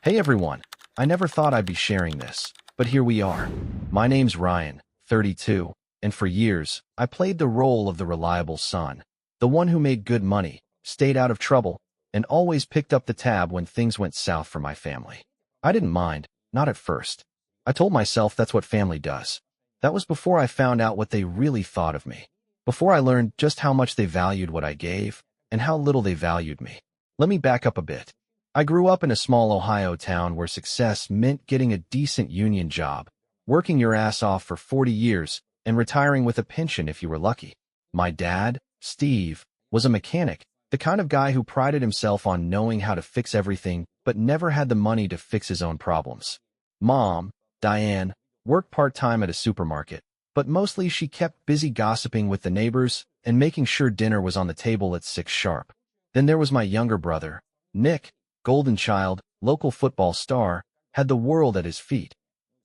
Hey everyone, I never thought I'd be sharing this, but here we are. My name's Ryan, 32, and for years, I played the role of the reliable son, the one who made good money, stayed out of trouble, and always picked up the tab when things went south for my family. I didn't mind, not at first. I told myself that's what family does. That was before I found out what they really thought of me, before I learned just how much they valued what I gave, and how little they valued me. Let me back up a bit. I grew up in a small Ohio town where success meant getting a decent union job, working your ass off for 40 years, and retiring with a pension if you were lucky. My dad, Steve, was a mechanic, the kind of guy who prided himself on knowing how to fix everything but never had the money to fix his own problems. Mom, Diane, worked part-time at a supermarket, but mostly she kept busy gossiping with the neighbors and making sure dinner was on the table at 6 sharp. Then there was my younger brother, Nick, golden child, local football star, had the world at his feet,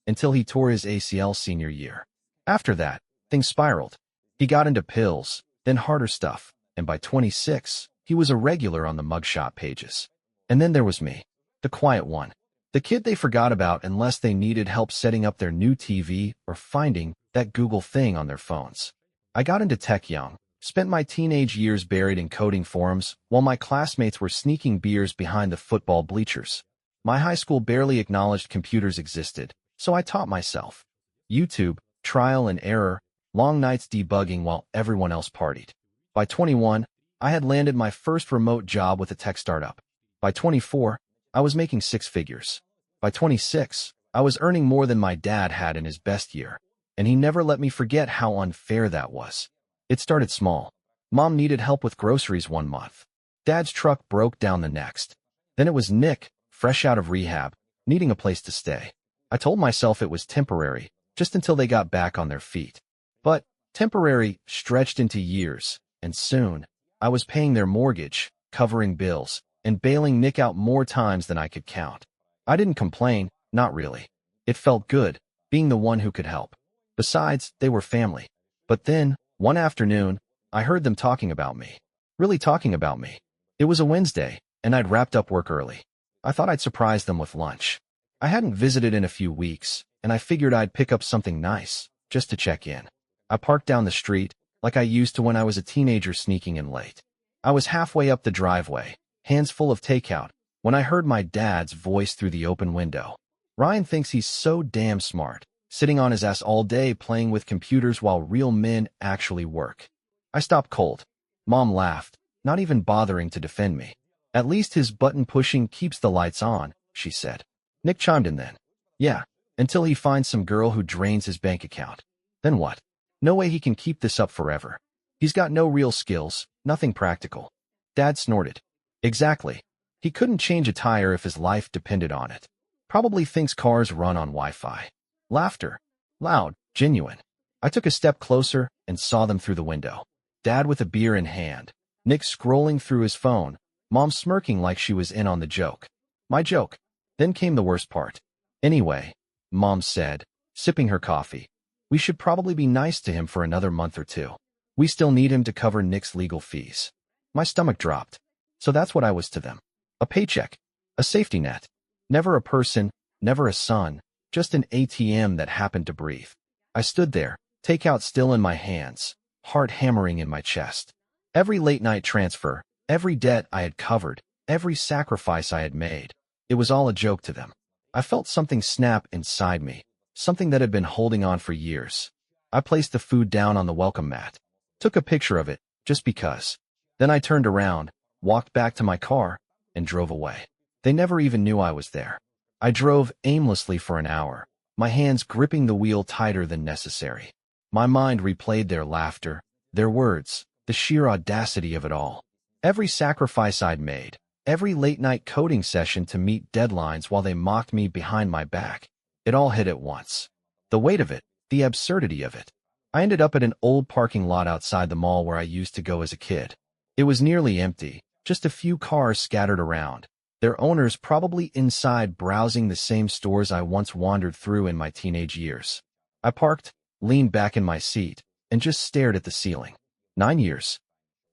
until he tore his ACL senior year. After that, things spiraled. He got into pills, then harder stuff, and by 26, he was a regular on the mugshot pages. And then there was me, the quiet one, the kid they forgot about unless they needed help setting up their new TV or finding that Google thing on their phones. I got into tech young. Spent my teenage years buried in coding forums while my classmates were sneaking beers behind the football bleachers. My high school barely acknowledged computers existed, so I taught myself. YouTube, trial and error, long nights debugging while everyone else partied. By 21, I had landed my first remote job with a tech startup. By 24, I was making 6 figures. By 26, I was earning more than my dad had in his best year, and he never let me forget how unfair that was. It started small. Mom needed help with groceries one month. Dad's truck broke down the next. Then it was Nick, fresh out of rehab, needing a place to stay. I told myself it was temporary, just until they got back on their feet. But temporary stretched into years, and soon, I was paying their mortgage, covering bills, and bailing Nick out more times than I could count. I didn't complain, not really. It felt good, being the one who could help. Besides, they were family. But then, one afternoon, I heard them talking about me. Really talking about me. It was a Wednesday, and I'd wrapped up work early. I thought I'd surprise them with lunch. I hadn't visited in a few weeks, and I figured I'd pick up something nice, just to check in. I parked down the street, like I used to when I was a teenager sneaking in late. I was halfway up the driveway, hands full of takeout, when I heard my dad's voice through the open window. Ryan thinks he's so damn smart, sitting on his ass all day playing with computers while real men actually work. I stopped cold. Mom laughed, not even bothering to defend me. At least his button pushing keeps the lights on, she said. Nick chimed in then. Yeah, until he finds some girl who drains his bank account. Then what? No way he can keep this up forever. He's got no real skills, nothing practical. Dad snorted. Exactly. He couldn't change a tire if his life depended on it. Probably thinks cars run on Wi-Fi. Laughter. Loud, genuine. I took a step closer and saw them through the window. Dad with a beer in hand. Nick scrolling through his phone. Mom smirking like she was in on the joke. My joke. Then came the worst part. Anyway, Mom said, sipping her coffee, we should probably be nice to him for another month or two. We still need him to cover Nick's legal fees. My stomach dropped. So that's what I was to them. A paycheck. A safety net. Never a person, never a son. Just an ATM that happened to breathe. I stood there, takeout still in my hands, heart hammering in my chest. Every late-night transfer, every debt I had covered, every sacrifice I had made, it was all a joke to them. I felt something snap inside me, something that had been holding on for years. I placed the food down on the welcome mat, took a picture of it, just because. Then I turned around, walked back to my car, and drove away. They never even knew I was there. I drove aimlessly for an hour, my hands gripping the wheel tighter than necessary. My mind replayed their laughter, their words, the sheer audacity of it all. Every sacrifice I'd made, every late-night coding session to meet deadlines while they mocked me behind my back. It all hit at once. The weight of it, the absurdity of it. I ended up at an old parking lot outside the mall where I used to go as a kid. It was nearly empty, just a few cars scattered around. Their owners probably inside browsing the same stores I once wandered through in my teenage years. I parked, leaned back in my seat, and just stared at the ceiling. 9 years.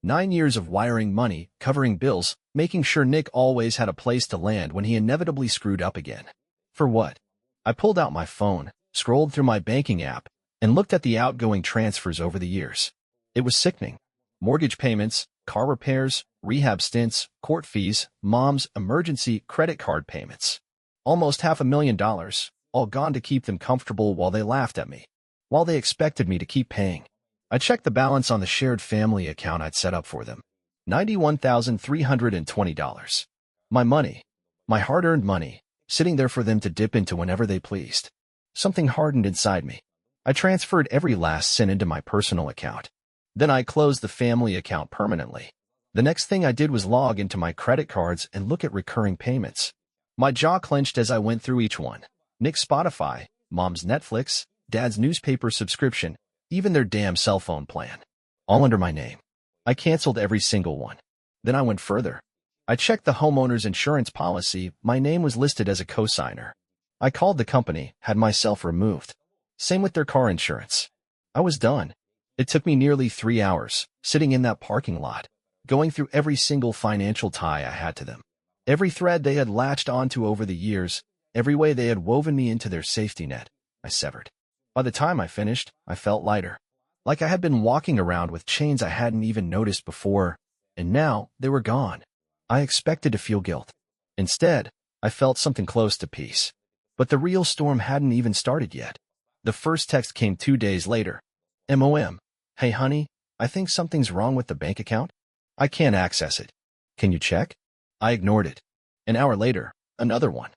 9 years of wiring money, covering bills, making sure Nick always had a place to land when he inevitably screwed up again. For what? I pulled out my phone, scrolled through my banking app, and looked at the outgoing transfers over the years. It was sickening. Mortgage payments, car repairs, rehab stints, court fees, mom's emergency credit card payments. Almost $500,000, all gone to keep them comfortable while they laughed at me, while they expected me to keep paying. I checked the balance on the shared family account I'd set up for them. $91,320. My money, my hard-earned money, sitting there for them to dip into whenever they pleased. Something hardened inside me. I transferred every last cent into my personal account. Then I closed the family account permanently. The next thing I did was log into my credit cards and look at recurring payments. My jaw clenched as I went through each one. Nick's Spotify, mom's Netflix, dad's newspaper subscription, even their damn cell phone plan. All under my name. I canceled every single one. Then I went further. I checked the homeowner's insurance policy. My name was listed as a co-signer. I called the company, had myself removed. Same with their car insurance. I was done. It took me nearly 3 hours, sitting in that parking lot, going through every single financial tie I had to them. Every thread they had latched onto over the years, every way they had woven me into their safety net, I severed. By the time I finished, I felt lighter. Like I had been walking around with chains I hadn't even noticed before, and now they were gone. I expected to feel guilt. Instead, I felt something close to peace. But the real storm hadn't even started yet. The first text came 2 days later. MOM. Hey honey, I think something's wrong with the bank account. I can't access it. Can you check? I ignored it. An hour later, another one.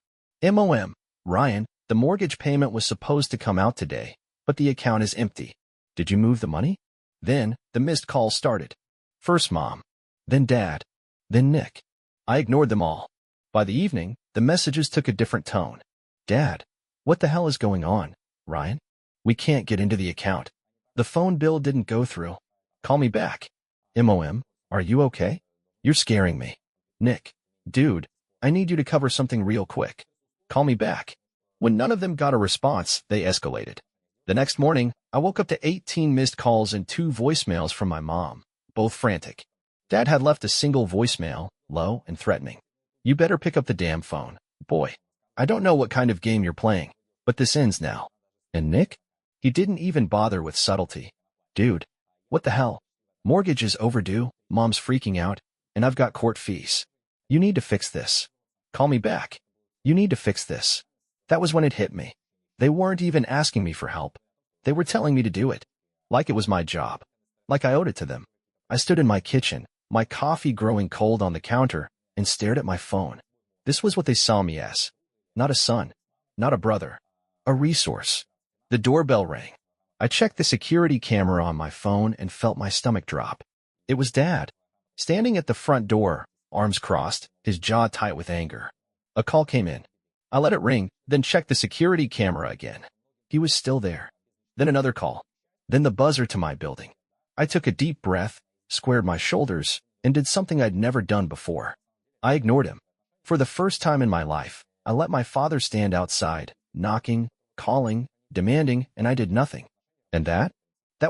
MOM. Ryan, the mortgage payment was supposed to come out today, but the account is empty. Did you move the money? Then, the missed calls started. First mom. Then dad. Then Nick. I ignored them all. By the evening, the messages took a different tone. Dad, what the hell is going on, Ryan? We can't get into the account. The phone bill didn't go through. Call me back. MOM, are you okay? You're scaring me. Nick, dude, I need you to cover something real quick. Call me back. When none of them got a response, they escalated. The next morning, I woke up to 18 missed calls and 2 voicemails from my mom, both frantic. Dad had left a single voicemail, low and threatening. You better pick up the damn phone, boy. I don't know what kind of game you're playing, but this ends now. And Nick? He didn't even bother with subtlety. Dude, what the hell? Mortgage is overdue, mom's freaking out, and I've got court fees. You need to fix this. Call me back. You need to fix this. That was when it hit me. They weren't even asking me for help. They were telling me to do it. Like it was my job. Like I owed it to them. I stood in my kitchen, my coffee growing cold on the counter, and stared at my phone. This was what they saw me as. Not a son. Not a brother. A resource. The doorbell rang. I checked the security camera on my phone and felt my stomach drop. It was Dad. Standing at the front door, arms crossed, his jaw tight with anger. A call came in. I let it ring, then checked the security camera again. He was still there. Then another call. Then the buzzer to my building. I took a deep breath, squared my shoulders, and did something I'd never done before. I ignored him. For the first time in my life, I let my father stand outside, knocking, calling, demanding, and I did nothing. And that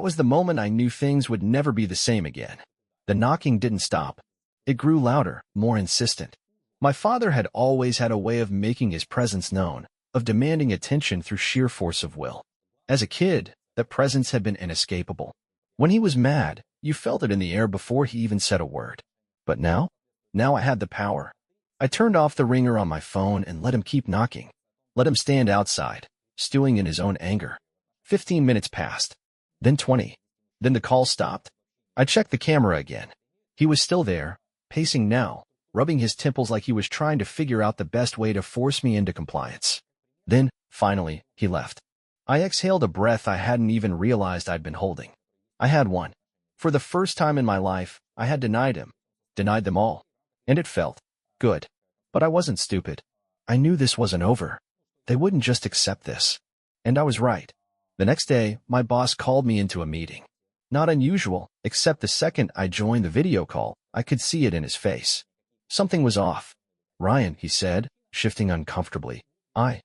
was the moment I knew things would never be the same again. The knocking didn't stop. It grew louder, more insistent. My father had always had a way of making his presence known, of demanding attention through sheer force of will. As a kid, that presence had been inescapable. When he was mad, you felt it in the air before he even said a word. But now I had the power. I turned off the ringer on my phone and let him keep knocking. Let him stand outside, stewing in his own anger. 15 minutes passed. Then 20. Then the call stopped. I checked the camera again. He was still there, pacing now, rubbing his temples like he was trying to figure out the best way to force me into compliance. Then, finally, he left. I exhaled a breath I hadn't even realized I'd been holding. I had one. For the first time in my life, I had denied him. Denied them all. And it felt good. But I wasn't stupid. I knew this wasn't over. They wouldn't just accept this. And I was right. The next day, my boss called me into a meeting. Not unusual, except the second I joined the video call, I could see it in his face. Something was off. Ryan, he said, shifting uncomfortably. I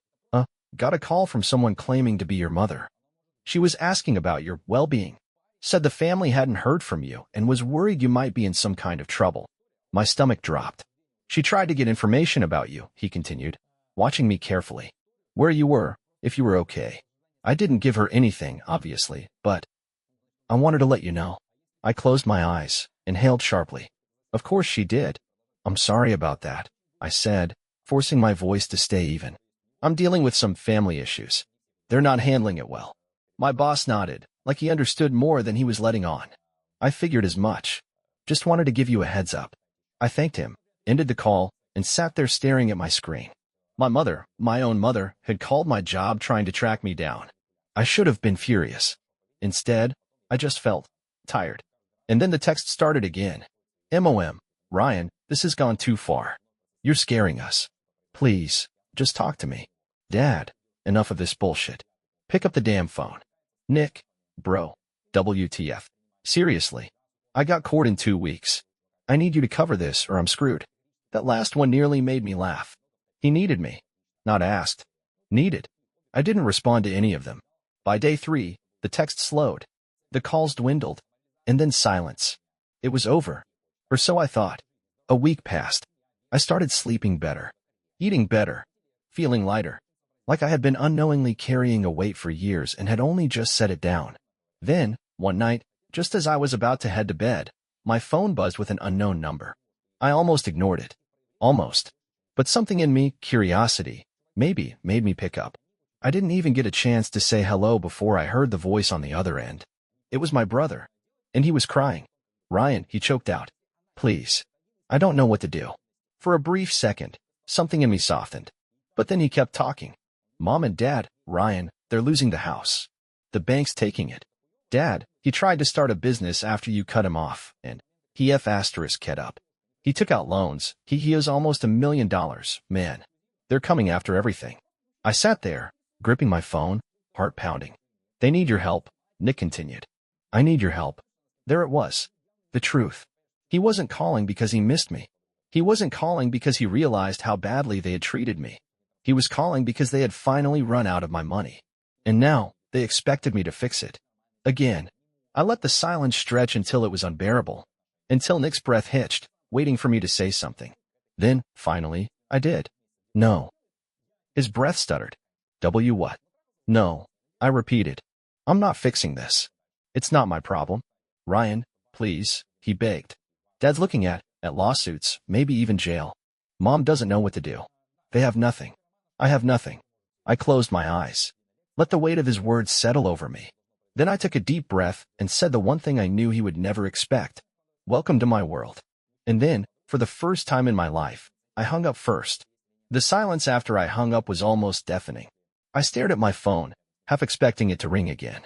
got a call from someone claiming to be your mother. She was asking about your well-being. Said the family hadn't heard from you and was worried you might be in some kind of trouble. My stomach dropped. She tried to get information about you, he continued, watching me carefully. Where you were, if you were okay. I didn't give her anything, obviously, but I wanted to let you know. I closed my eyes, inhaled sharply. Of course she did. I'm sorry about that, I said, forcing my voice to stay even. I'm dealing with some family issues. They're not handling it well. My boss nodded, like he understood more than he was letting on. I figured as much. Just wanted to give you a heads up. I thanked him, ended the call, and sat there staring at my screen. My mother, my own mother, had called my job trying to track me down. I should have been furious. Instead, I just felt tired. And then the text started again. MOM, Ryan, this has gone too far. You're scaring us. Please, just talk to me. Dad, enough of this bullshit. Pick up the damn phone. Nick, bro, WTF. Seriously. I got court in 2 weeks. I need you to cover this or I'm screwed. That last one nearly made me laugh. He needed me. Not asked. Needed. I didn't respond to any of them. By day 3, the text slowed. The calls dwindled. And then silence. It was over. Or so I thought. A week passed. I started sleeping better. Eating better. Feeling lighter. Like I had been unknowingly carrying a weight for years and had only just set it down. Then, one night, just as I was about to head to bed, my phone buzzed with an unknown number. I almost ignored it. Almost. But something in me, curiosity, maybe, made me pick up. I didn't even get a chance to say hello before I heard the voice on the other end. It was my brother. And he was crying. Ryan, he choked out. Please. I don't know what to do. For a brief second, something in me softened. But then he kept talking. Mom and Dad, Ryan, they're losing the house. The bank's taking it. Dad, he tried to start a business after you cut him off, and he kept up. He took out loans. He owes almost $1 million, man. They're coming after everything. I sat there, gripping my phone, heart pounding. They need your help, Nick continued. I need your help. There it was. The truth. He wasn't calling because he missed me. He wasn't calling because he realized how badly they had treated me. He was calling because they had finally run out of my money. And now, they expected me to fix it. Again. I let the silence stretch until it was unbearable. Until Nick's breath hitched, waiting for me to say something. Then, finally, I did. No. His breath stuttered. What? No. I repeated. I'm not fixing this. It's not my problem. Ryan, please, he begged. Dad's looking at lawsuits, maybe even jail. Mom doesn't know what to do. They have nothing. I have nothing. I closed my eyes. Let the weight of his words settle over me. Then I took a deep breath and said the one thing I knew he would never expect. Welcome to my world. And then, for the first time in my life, I hung up first. The silence after I hung up was almost deafening. I stared at my phone, half expecting it to ring again.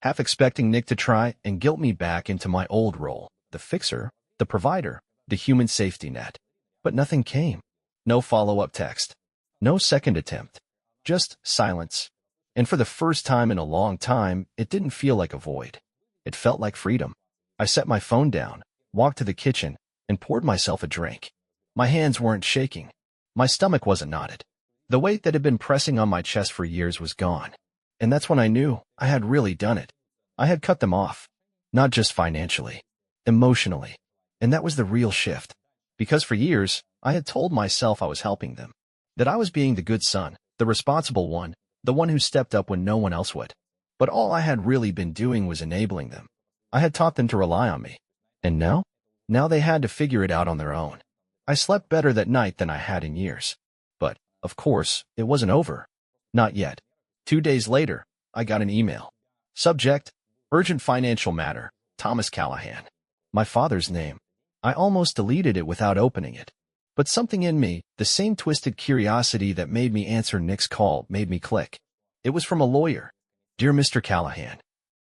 Half expecting Nick to try and guilt me back into my old role, the fixer, the provider, the human safety net. But nothing came. No follow-up text. No second attempt. Just silence. And for the first time in a long time, it didn't feel like a void. It felt like freedom. I set my phone down, walked to the kitchen, and poured myself a drink. My hands weren't shaking. My stomach wasn't knotted. The weight that had been pressing on my chest for years was gone. And that's when I knew I had really done it. I had cut them off. Not just financially. Emotionally. And that was the real shift. Because for years, I had told myself I was helping them. That I was being the good son, the responsible one, the one who stepped up when no one else would. But all I had really been doing was enabling them. I had taught them to rely on me. And now? Now they had to figure it out on their own. I slept better that night than I had in years. But, of course, it wasn't over. Not yet. 2 days later, I got an email. Subject, urgent financial matter, Thomas Callahan. My father's name. I almost deleted it without opening it. But something in me, the same twisted curiosity that made me answer Nick's call, made me click. It was from a lawyer. Dear Mr. Callahan,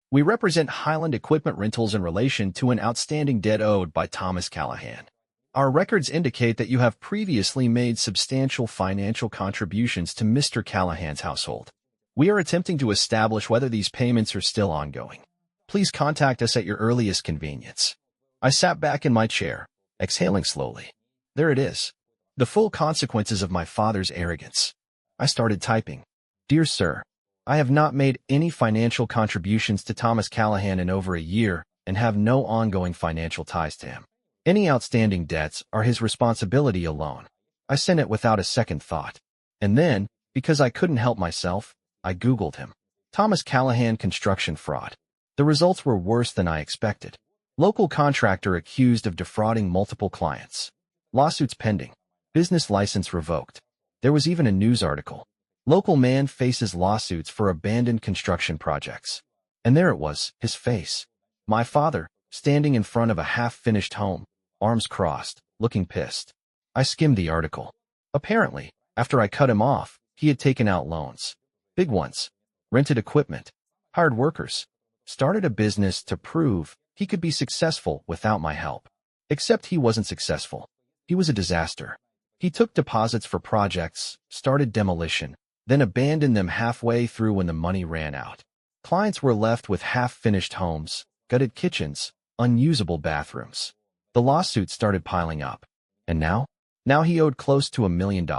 we represent Highland Equipment Rentals in relation to an outstanding debt owed by Thomas Callahan. Our records indicate that you have previously made substantial financial contributions to Mr. Callahan's household. We are attempting to establish whether these payments are still ongoing. Please contact us at your earliest convenience. I sat back in my chair, exhaling slowly. There it is. The full consequences of my father's arrogance. I started typing. Dear Sir, I have not made any financial contributions to Thomas Callahan in over a year and have no ongoing financial ties to him. Any outstanding debts are his responsibility alone. I sent it without a second thought. And then, because I couldn't help myself, I Googled him. Thomas Callahan construction fraud. The results were worse than I expected. Local contractor accused of defrauding multiple clients. Lawsuits pending. Business license revoked. There was even a news article. Local man faces lawsuits for abandoned construction projects. And there it was, his face. My father, standing in front of a half-finished home, arms crossed, looking pissed. I skimmed the article. Apparently, after I cut him off, he had taken out loans. Big ones. Rented equipment. Hired workers. Started a business to prove he could be successful without my help. Except he wasn't successful. He was a disaster. He took deposits for projects, started demolition, then abandoned them halfway through when the money ran out. Clients were left with half-finished homes, gutted kitchens, unusable bathrooms. The lawsuits started piling up. And now? Now he owed close to $1 million.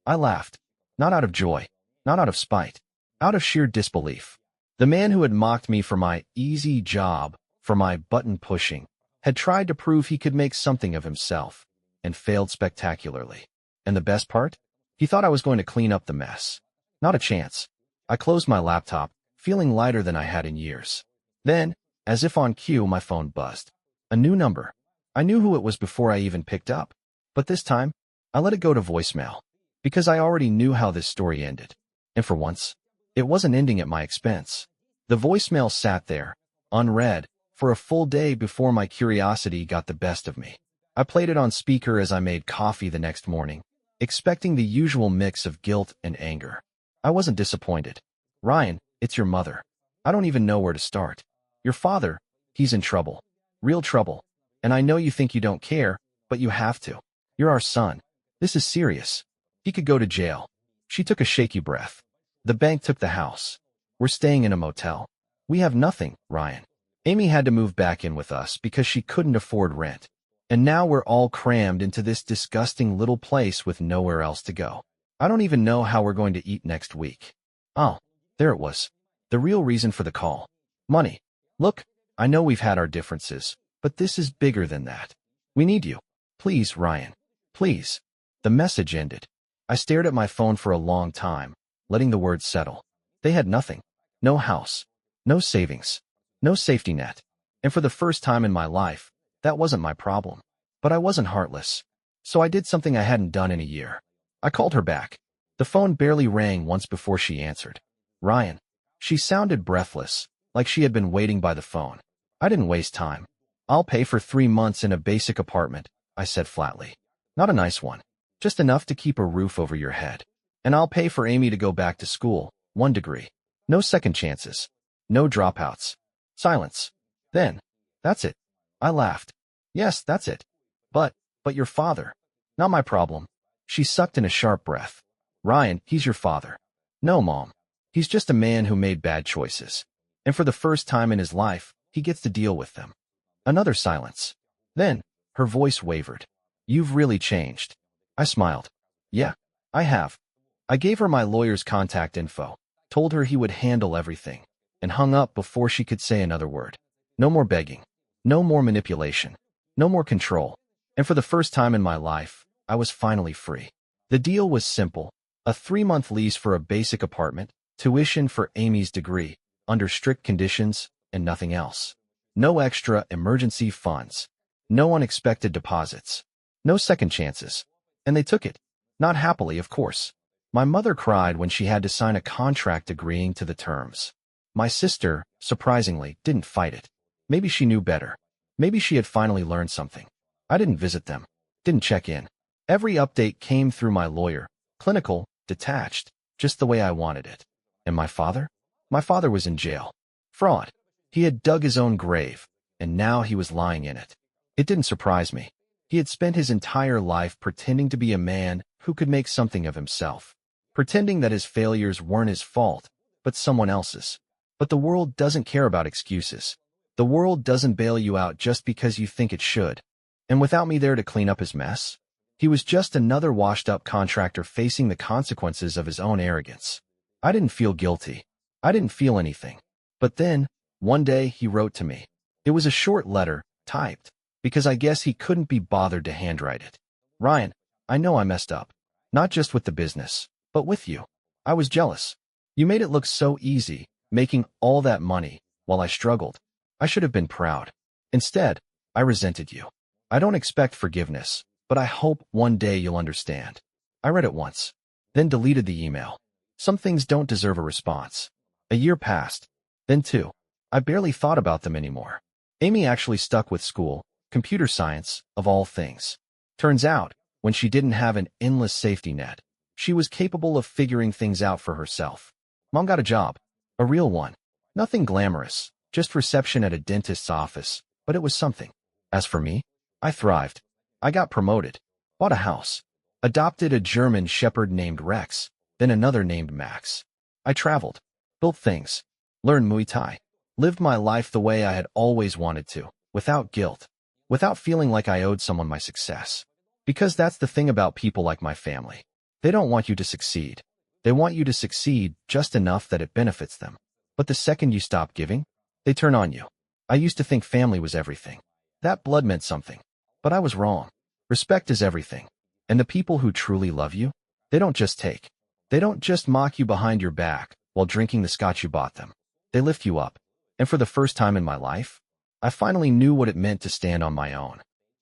I laughed. Not out of joy. Not out of spite. Out of sheer disbelief. The man who had mocked me for my easy job, for my button-pushing, had tried to prove he could make something of himself, and failed spectacularly. And the best part? He thought I was going to clean up the mess. Not a chance. I closed my laptop, feeling lighter than I had in years. Then, as if on cue, my phone buzzed. A new number. I knew who it was before I even picked up. But this time, I let it go to voicemail. Because I already knew how this story ended. And for once, it wasn't ending at my expense. The voicemail sat there, unread, for a full day before my curiosity got the best of me. I played it on speaker as I made coffee the next morning, expecting the usual mix of guilt and anger. I wasn't disappointed. Ryan, it's your mother. I don't even know where to start. Your father, he's in trouble. Real trouble. And I know you think you don't care, but you have to. You're our son. This is serious. He could go to jail. She took a shaky breath. The bank took the house. We're staying in a motel. We have nothing, Ryan. Amy had to move back in with us because she couldn't afford rent. And now we're all crammed into this disgusting little place with nowhere else to go. I don't even know how we're going to eat next week. Oh, there it was. The real reason for the call. Money. Look, I know we've had our differences, but this is bigger than that. We need you. Please, Ryan. Please. The message ended. I stared at my phone for a long time, letting the words settle. They had nothing. No house. No savings. No safety net. And for the first time in my life, that wasn't my problem. But I wasn't heartless. So I did something I hadn't done in a year. I called her back. The phone barely rang once before she answered. Ryan. She sounded breathless, like she had been waiting by the phone. I didn't waste time. I'll pay for 3 months in a basic apartment, I said flatly. Not a nice one. Just enough to keep a roof over your head. And I'll pay for Amy to go back to school, 1 degree. No second chances. No dropouts. Silence. Then, that's it. I laughed. Yes, that's it. But your father. Not my problem. She sucked in a sharp breath. Ryan, he's your father. No, Mom. He's just a man who made bad choices. And for the first time in his life, he gets to deal with them. Another silence. Then, her voice wavered. You've really changed. I smiled. Yeah, I have. I gave her my lawyer's contact info, told her he would handle everything, and hung up before she could say another word. No more begging. No more manipulation. No more control. And for the first time in my life, I was finally free. The deal was simple. A 3-month lease for a basic apartment, tuition for Amy's degree, under strict conditions, and nothing else. No extra emergency funds. No unexpected deposits. No second chances. And they took it. Not happily, of course. My mother cried when she had to sign a contract agreeing to the terms. My sister, surprisingly, didn't fight it. Maybe she knew better. Maybe she had finally learned something. I didn't visit them. Didn't check in. Every update came through my lawyer. Clinical, detached, just the way I wanted it. And my father? My father was in jail. Fraud. He had dug his own grave, and now he was lying in it. It didn't surprise me. He had spent his entire life pretending to be a man who could make something of himself, pretending that his failures weren't his fault, but someone else's. But the world doesn't care about excuses. The world doesn't bail you out just because you think it should. And without me there to clean up his mess, he was just another washed-up contractor facing the consequences of his own arrogance. I didn't feel guilty. I didn't feel anything. But then, one day he wrote to me. It was a short letter, typed, because I guess he couldn't be bothered to handwrite it. Ryan, I know I messed up. Not just with the business, but with you. I was jealous. You made it look so easy, making all that money, while I struggled. I should have been proud. Instead, I resented you. I don't expect forgiveness, but I hope one day you'll understand. I read it once, then deleted the email. Some things don't deserve a response. A year passed, then two. I barely thought about them anymore. Amy actually stuck with school, computer science, of all things. Turns out, when she didn't have an endless safety net, she was capable of figuring things out for herself. Mom got a job. A real one. Nothing glamorous, just reception at a dentist's office, but it was something. As for me, I thrived. I got promoted, bought a house, adopted a German shepherd named Rex, then another named Max. I traveled, built things, learned Muay Thai, lived my life the way I had always wanted to, without guilt, without feeling like I owed someone my success. Because that's the thing about people like my family. They don't want you to succeed. They want you to succeed just enough that it benefits them. But the second you stop giving, they turn on you. I used to think family was everything. That blood meant something. But I was wrong. Respect is everything. And the people who truly love you, they don't just take. They don't just mock you behind your back while drinking the scotch you bought them. They lift you up. And for the first time in my life, I finally knew what it meant to stand on my own.